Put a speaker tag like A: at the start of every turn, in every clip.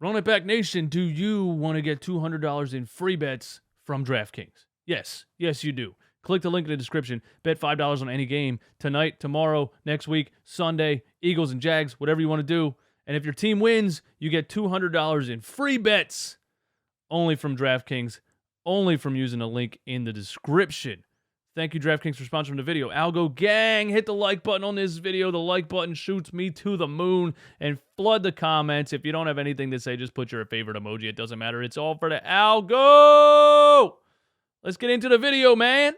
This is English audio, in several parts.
A: Run It Back Nation, do you want to get $200 in free bets from DraftKings? Yes, you do. Click the link in the description. Bet $5 on any game tonight, tomorrow, next week, Sunday, Eagles and Jags, whatever you want to do. And if your team wins, you get $200 in free bets only from DraftKings, only from using the link in the description. Thank you, DraftKings, for sponsoring the video. Algo Gang, hit the like button on this video. The like button shoots me to the moon. And flood the comments. If you don't have anything to say, just put your favorite emoji. It doesn't matter. It's all for the Algo. Let's get into the video, man.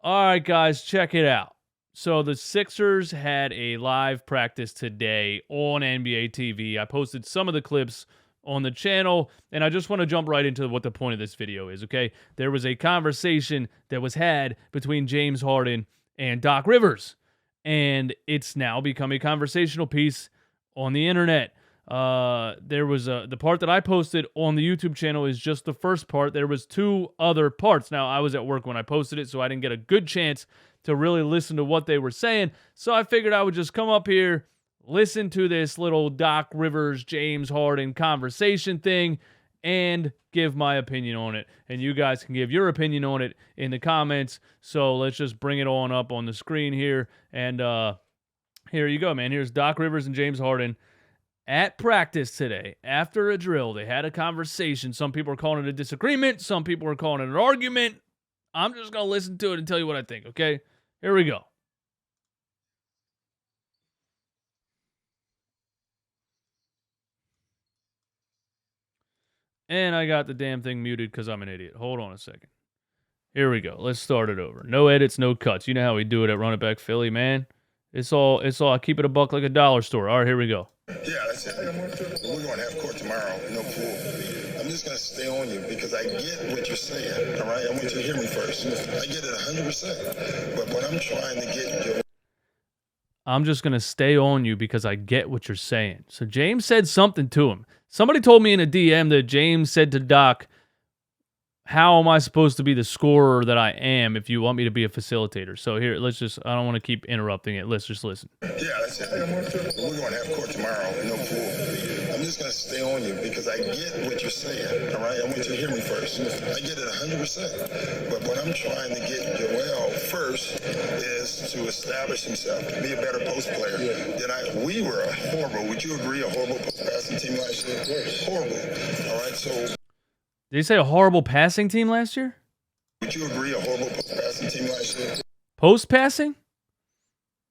A: All right, guys, check it out. So the Sixers had a live practice today on NBA TV. I posted some of the clips on the channel, and I just want to jump right into what the point of this video is, okay? There was a conversation that was had between James Harden and Doc Rivers, and it's now become a conversational piece on the internet. There was the part that I posted on the YouTube channel is just the first part. There was two other parts. Now, I was at work when I posted it, so I didn't get a good chance to really listen to what they were saying, so I figured I would just come up here, listen to this little Doc Rivers James Harden conversation thing, and give my opinion on it. And you guys can give your opinion on it in the comments. So let's just bring it on up on the screen here. And here you go, man. Here's Doc Rivers and James Harden at practice today. After a drill, they had a conversation. Some people are calling it a disagreement. Some people are calling it an argument. I'm just going to listen to it and tell you what I think, okay? Here we go. And I got the damn thing muted because I'm an idiot. Hold on a second. Here we go. Let's start it over. No edits, no cuts. You know how we do it at Run It Back Philly, man. It's all. I keep it a buck like a dollar store. All right, here we go.
B: Yeah, that's it. We're going to have court tomorrow. No pool. I'm just going to stay on you because I get what you're saying, all right? I want you to hear me first. I get it 100%. But what I'm trying to get you...
A: I'm just going to stay on you because I get what you're saying. So James said something to him. Somebody told me in a DM that James said to Doc, how am I supposed to be the scorer that I am if you want me to be a facilitator? So here, let's just, I don't want to keep interrupting it. Let's just listen.
B: Yeah, that's it. We're going to have court tomorrow. No pool. I'm just going to stay on you because I get what you're saying, all right? I want you to hear me first. I get it 100%. But what I'm trying to get Joel first is to establish himself, to be a better post player. We were a horrible, would you agree, a horrible post-passing team last year? Horrible. All right, so...
A: Did he say a horrible passing team last year?
B: Would you agree a horrible post-passing team last year?
A: Post-passing?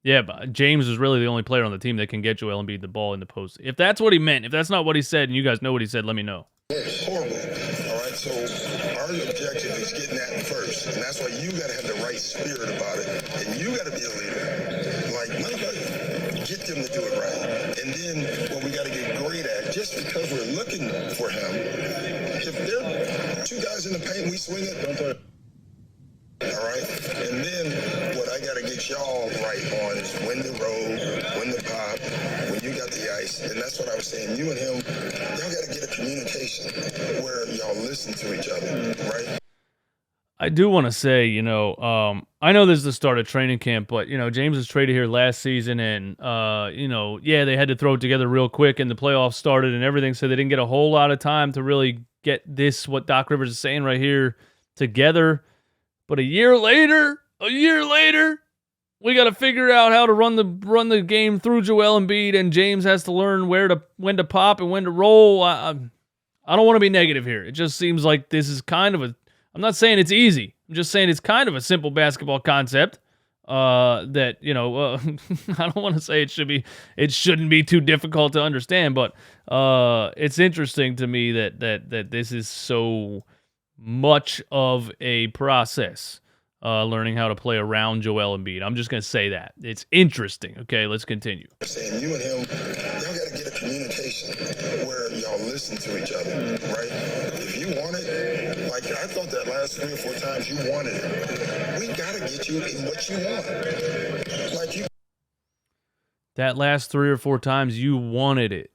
A: Yeah, but James is really the only player on the team that can get Joel Embiid the ball in the post. If that's what he meant, if that's not what he said, and you guys know what he said, let me know.
B: Horrible. All right, so our objective is getting that first, and that's why you got to have the right spirit about it, and you got to be a leader. Like, get them to do it right. And then what we got to get great at, just because we're looking for him, if there are two guys in the paint, we swing it, don't throw it. All right? And then what I got to get y'all right on is when to roll, when to pop, when you got the ice. And that's what I was saying. You and him, y'all got to get a communication where y'all listen to each other, right?
A: I do want to say, I know this is the start of training camp, but, James was traded here last season and, they had to throw it together real quick and the playoffs started and everything, so they didn't get a whole lot of time to really get this, what Doc Rivers is saying right here, together. But a year later, we got to figure out how to run the game through Joel Embiid, and James has to learn when to pop and when to roll. I don't want to be negative here. It just seems like this is kind of I'm not saying it's easy. I'm just saying it's kind of a simple basketball concept that, I don't want to say it shouldn't be too difficult to understand, but it's interesting to me that this is so much of a process, learning how to play around Joel Embiid. I'm just going to say that. It's interesting. Okay, let's continue.
B: Saying you and him, y'all got to get a communication where y'all listen to each other, right? If you want it, like I thought that last 3 or 4 times you wanted it. We got to get you in what you want. Like you.
A: That last 3 or 4 times you wanted it.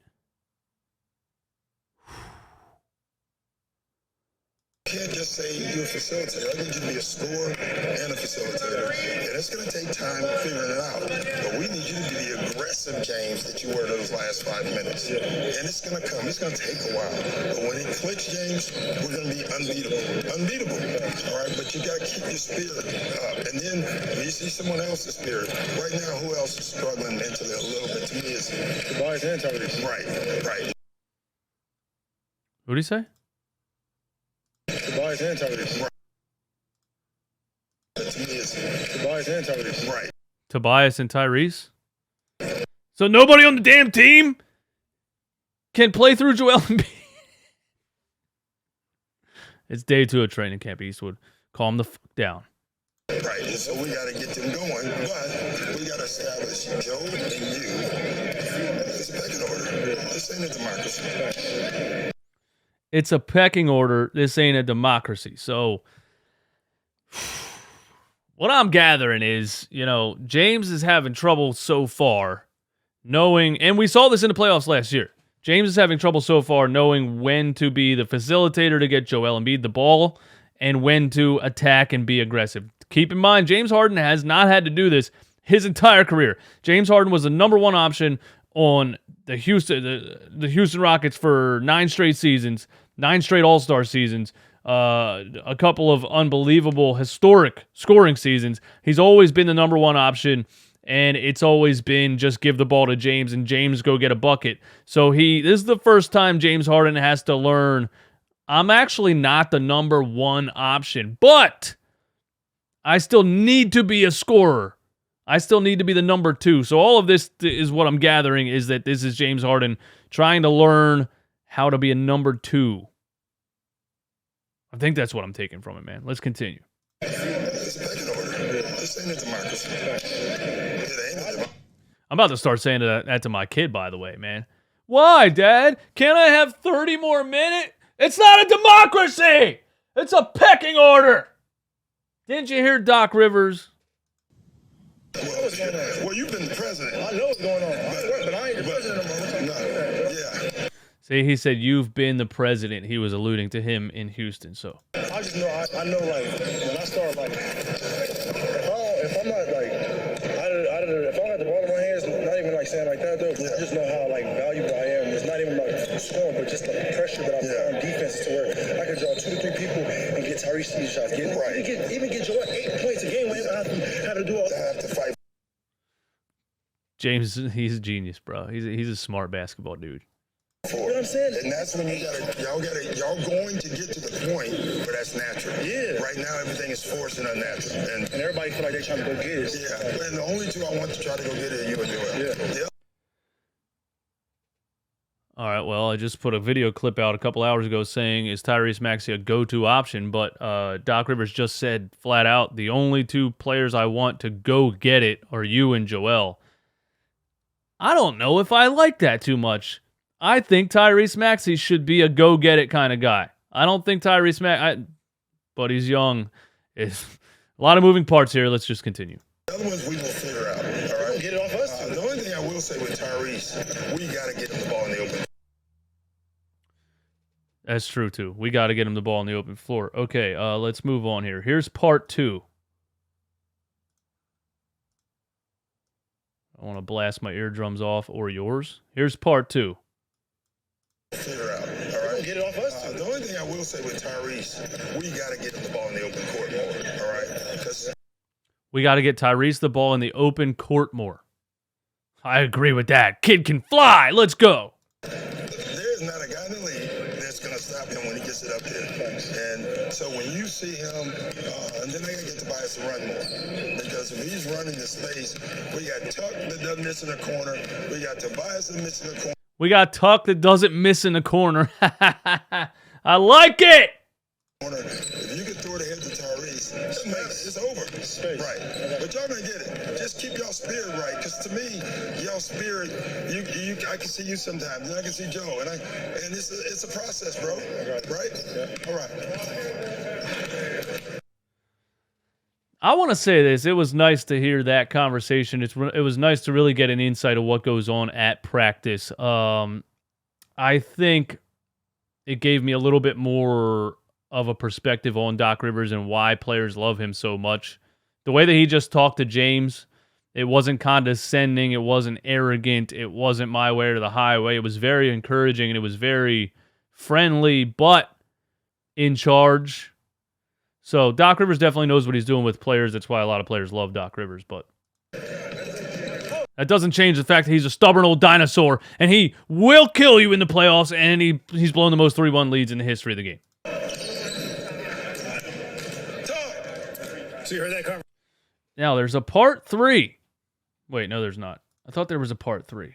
B: can't just say you're a facilitator. I need you to be a scorer and a facilitator. And it's going to take time figuring it out. But we need you to be the aggressive James that you were those last 5 minutes. And it's going to come. It's going to take a while. But when it clicks, James, we're going to be unbeatable. Unbeatable. All right? But you got to keep your spirit up. And then when you see someone else's spirit, right now, who else is struggling mentally a little bit? To me, is Tyrese and Tyrese. Right.
A: What did he say?
B: Tobias and Tyrese. To me, it's Tobias and Tyrese. Right.
A: Tobias and Tyrese? So nobody on the damn team can play through Joel Embiid? It's day 2 of training camp, Eastwood. Calm the fuck down.
B: Right, and so we got to get them going, but we got to establish Joe and you. It's a pecking order. This ain't a democracy.
A: It's a pecking order. This ain't a democracy. So what I'm gathering is, James is having trouble so far knowing, and we saw this in the playoffs last year. James is having trouble so far knowing when to be the facilitator to get Joel Embiid the ball and when to attack and be aggressive. Keep in mind, James Harden has not had to do this his entire career. James Harden was the number 1 option on the Houston Rockets for 9 straight seasons, 9 straight All-Star seasons, a couple of unbelievable historic scoring seasons. He's always been the number 1 option, and it's always been just give the ball to James and James go get a bucket. So this is the first time James Harden has to learn, I'm actually not the number 1 option, but I still need to be a scorer. I still need to be the number 2. So all of this is what I'm gathering, is that this is James Harden trying to learn how to be a number 2. I think that's what I'm taking from it, man. Let's continue.
B: It's a pecking order. This ain't a democracy. It ain't a democracy.
A: I'm about to start saying that to my kid, by the way, man. Why, Dad? Can't I have 30 more minutes? It's not a democracy! It's a pecking order! Didn't you hear Doc Rivers?
B: Well, you've been the president.
C: I know what's going on. I swear, but I ain't the president no more.
B: Yeah.
A: See, he said, you've been the president. He was alluding to him in Houston, so.
C: I just know, I know, like, when I start, like, if I'm not, like, if I don't have the ball in my hands, not even, like, saying like that, though, I just know how, like, valuable I am. It's not even about scoring, but just the pressure that I put on defense to where I can draw 2 to 3 people and get Tyrese these shots. Even get Joel 8 points a game when I have to do all that.
B: To fight.
A: James, he's a genius, bro. He's a smart basketball dude.
C: You know what I'm saying?
B: And that's when y'all going to get to the point where that's natural.
C: Yeah.
B: Right now, everything is forced and unnatural. And
C: everybody feel like they're trying to go get it.
B: Yeah. And the only 2 I want to try to go get it are you and Joel. Yeah.
A: All right, well, I just put a video clip out a couple hours ago saying, is Tyrese Maxey a go-to option? But Doc Rivers just said flat out, the only 2 players I want to go get it are you and Joel. I don't know if I like that too much. I think Tyrese Maxey should be a go-get-it kind of guy. I don't think Tyrese Maxey, but he's young. It's a lot of moving parts here. Let's just continue.
B: The other ones we will figure out. All right, get it off us. The only thing I will say with Tyrese, we got to get him the ball in the open.
A: That's true, too. We got to get him the ball in the open floor. Okay, let's move on here. Here's part 2. I want to blast my eardrums off, or yours. Here's part 2.
B: Figure out. All right, get it off us. The only thing I will say with Tyrese, we got to get him the ball in the open court more. All right,
A: we got to get Tyrese the ball in the open court more. I agree with that. Kid can fly. Let's go.
B: There's not a guy in the league that's going to stop him when he gets it up there. And so when you see him, and then they got to get Tobias to run more. Because if he's running the space, we got Tuck that doesn't miss in the corner. We got Tobias that misses in the corner.
A: We got Tuck that doesn't miss in the corner. I like it.
B: If you can throw it ahead to Tyrese, it's over.
C: Space.
B: Right. But y'all gonna get it. Just keep y'all spirit right. Because to me, y'all spirit, I can see you sometimes, and I can see Joe. And it's a process, bro. Right? Yeah. All right.
A: I want to say this. It was nice to hear that conversation. It was nice to really get an insight of what goes on at practice. I think it gave me a little bit more of a perspective on Doc Rivers and why players love him so much. The way that he just talked to James, it wasn't condescending, it wasn't arrogant, it wasn't my way or the highway. It was very encouraging and it was very friendly, but in charge. So Doc Rivers definitely knows what he's doing with players. That's why a lot of players love Doc Rivers, but that doesn't change the fact that he's a stubborn old dinosaur and he will kill you in the playoffs, and he's blown the most 3-1 leads in the history of the game.
C: So you heard that conversation?
A: Now, there's a part 3. Wait, no, there's not. I thought there was a part 3.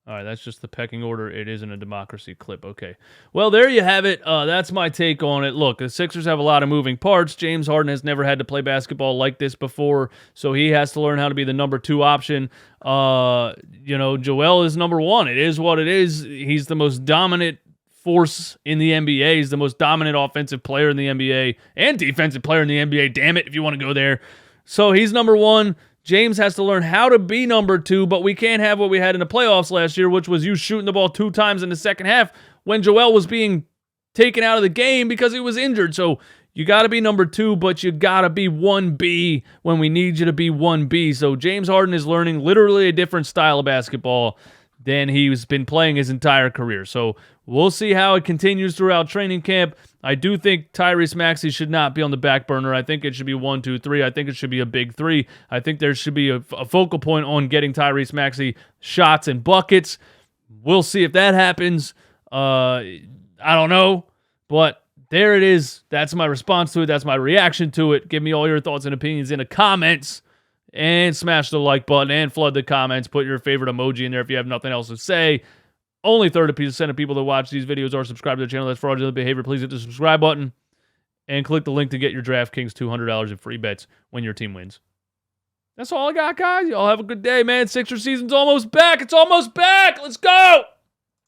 A: All right, that's just the pecking order. It isn't a democracy clip. Okay. Well, there you have it. That's my take on it. Look, the Sixers have a lot of moving parts. James Harden has never had to play basketball like this before, so he has to learn how to be the number 2 option. Joel is number 1. It is what it is. He's the most dominant force in the NBA. He's the most dominant offensive player in the NBA and defensive player in the NBA. Damn it, if you want to go there. So he's number 1. James has to learn how to be number 2, but we can't have what we had in the playoffs last year, which was you shooting the ball 2 times in the second half when Joel was being taken out of the game because he was injured. So you got to be number 2, but you got to be 1B when we need you to be 1B. So James Harden is learning literally a different style of basketball than he's been playing his entire career. So we'll see how it continues throughout training camp. I do think Tyrese Maxey should not be on the back burner. I think it should be 1, 2, 3. I think it should be a big 3. I think there should be a focal point on getting Tyrese Maxey shots and buckets. We'll see if that happens. I don't know, but there it is. That's my response to it. That's my reaction to it. Give me all your thoughts and opinions in the comments. And smash the like button and flood the comments. Put your favorite emoji in there if you have nothing else to say. Only 30% of people that watch these videos are subscribed to the channel. That's fraudulent behavior. Please hit the subscribe button and click the link to get your DraftKings $200 in free bets when your team wins. That's all I got, guys. Y'all have a good day, man. Sixers season's almost back. It's almost back. Let's go.